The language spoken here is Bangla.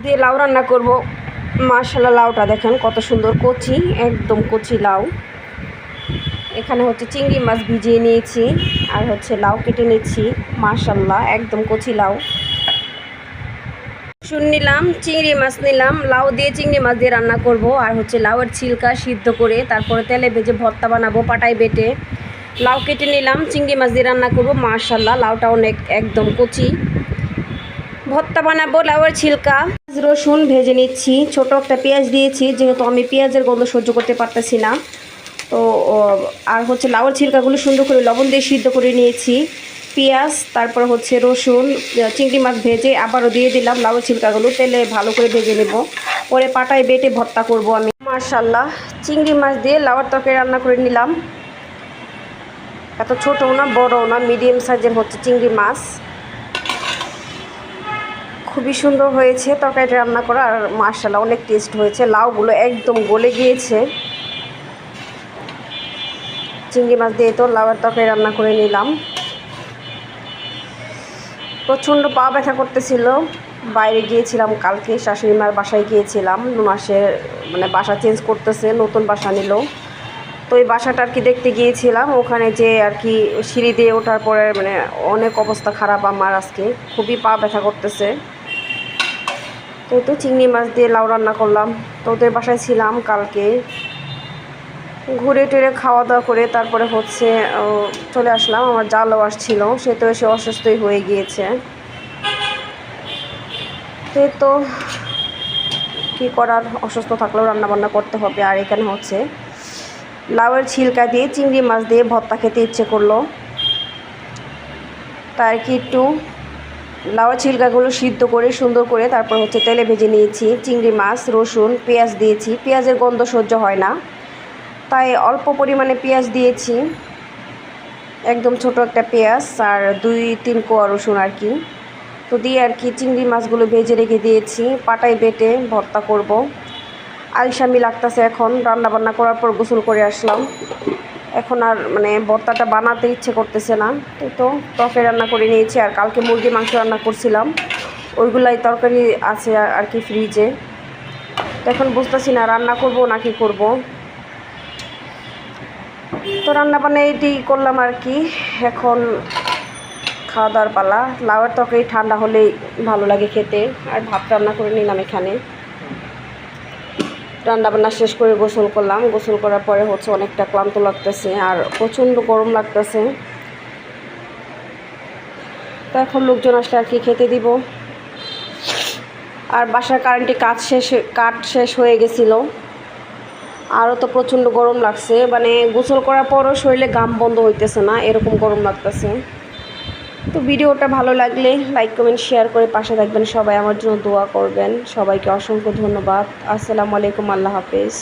দিয়ে লাউ রান্না করব। মাশাআল্লাহ, লাউটা দেখেন কত সুন্দর কচি, একদম কচি লাউ। এখানে হচ্ছে চিংড়ি মাছ ভিজিয়ে নিয়েছি আর হচ্ছে লাউ কেটে নিচ্ছি। মাশাআল্লাহ, একদম কচি লাউ। নিলাম, চিংড়ি মাছ নিলাম, লাউ দিয়ে চিংড়ি মাছ দিয়ে রান্না করব। আর হচ্ছে লাউয়ের ছিলকা সিদ্ধ করে তারপরে তেলে ভেজে ভর্তা বানাবো পাটায় বেটে। লাউ কেটে নিলাম, চিংড়ি মাছ দিয়ে রান্না করব। মাশাআল্লাহ, লাউটা অনেক একদম কচি। ভর্তা বানাবো লাউয়ের ছিলকা। রসুন ভেজে নিচ্ছি, ছোট একটা পেঁয়াজ দিয়েছি যেহেতু আমি পেঁয়াজের গন্ধ সহ্য করতে পারতেছি না। তো আর হচ্ছে লাউয়ের ছিলকাগুলো সুন্দর করে লবণ দিয়ে সিদ্ধ করে নিয়েছি। পেঁয়াজ, তারপর হচ্ছে রসুন, চিংড়ি মাছ ভেজে আবারও দিয়ে দিলাম লাউয়ের ছিলকাগুলো, তেলে ভালো করে ভেজে নেব। পরে পাটায় বেটে ভর্তা করব আমি। মাশাআল্লাহ, চিংড়ি মাছ দিয়ে লাউয়ের তরকারি রান্না করে নিলাম। এত ছোটও না বড়ও না, মিডিয়াম সাইজের হচ্ছে চিংড়ি মাছ। খুবই সুন্দর হয়েছে তরকারিটা রান্না করা, আর মাশাআল্লাহ অনেক টেস্ট হয়েছে। লাউগুলো একদম গলে গিয়েছে। চিংড়ি মাছ দিয়ে তো লাউয়ের তরকারি রান্না করে নিলাম। প্রচণ্ড পা ব্যথা করতেছিল, বাইরে গিয়েছিলাম কালকে, শাশুড়ি মার বাসায় গিয়েছিলাম। মাসের মানে বাসা চেঞ্জ করতেছে, নতুন বাসা নিল। তো এই বাসাটা আর কি দেখতে গিয়েছিলাম। ওখানে যে আর কি সিঁড়ি দিয়ে ওঠার পরে মানে অনেক অবস্থা খারাপ আমার, আজকে খুবই পা ব্যথা করতেছে। তো চিংড়ি মাছ দিয়ে লাউ রান্না করলাম। তো ওদের বাসায় ছিলাম কালকে, ঘুরে টুরে খাওয়া দাওয়া করে তারপরে হচ্ছে চলে আসলাম। আমার জালও আসছিল, সে তো এসে অসুস্থই হয়ে গিয়েছে। তো কী করার, অসুস্থ থাকলেও রান্নাবান্না করতে হবে। আর এখানে হচ্ছে লাউয়ের ছিলকা দিয়ে চিংড়ি মাছ দিয়ে ভর্তা খেতে ইচ্ছে করলো, তাই কি একটু লাউয়ের ছিলকাগুলো সিদ্ধ করে সুন্দর করে তারপর হচ্ছে তেলে ভেজে নিয়েছি। চিংড়ি মাছ, রসুন, পেঁয়াজ দিয়েছি। পেঁয়াজের গন্ধ সহ্য হয় না, তাই অল্প পরিমাণে পেঁয়াজ দিয়েছি, একদম ছোট একটা পেঁয়াজ আর 2-3 কোয়া রসুন আর কি। তো দিয়ে আর কি চিংড়ি মাছগুলো ভেজে রেখে দিয়েছি, পাটায় বেটে ভর্তা করব। আলসামি লাগতেছে এখন, রান্নাবান্না করার পর গোসল করে আসলাম। এখন আর মানে ভর্তাটা বানাতে ইচ্ছে করতেছে না। তো তরকারি রান্না করে নিয়েছি, আর কালকে মুরগি মাংস রান্না করছিলাম, ওইগুলাই তরকারি আছে আর কি ফ্রিজে। তো এখন বুঝতেছি না রান্না করব না কি করব। তো রান্নাবান্না এটি করলাম আর কি। এখন খাওয়া দাওয়ার পালা। লাউয়ের তরকারি ঠান্ডা হলেই ভালো লাগে খেতে। আর ভাত রান্না করে নিলাম এখানে। রান্নাবান্না শেষ করে গোসল করলাম। গোসল করার পরে হচ্ছে অনেকটা ক্লান্ত লাগতেছে আর প্রচণ্ড গরম লাগতেছে। তো এখন লোকজন আসলে আর কি খেতে দিব। আর বাসার কারেন্টে কাঠ শেষ হয়ে গেছিলো। আরও তো প্রচণ্ড গরম লাগছে, মানে গোসল করার পরও শরীরে ঘাম বন্ধ হইতেছে না, এরকম গরম লাগতেছে। তো ভিডিওটা ভালো লাগলে লাইক কমেন্ট শেয়ার করে পাশে থাকবেন। সবাই আমার জন্য দোয়া করবেন। সবাইকে অসংখ্য ধন্যবাদ। আসসালামু আলাইকুম, আল্লাহ হাফেজ।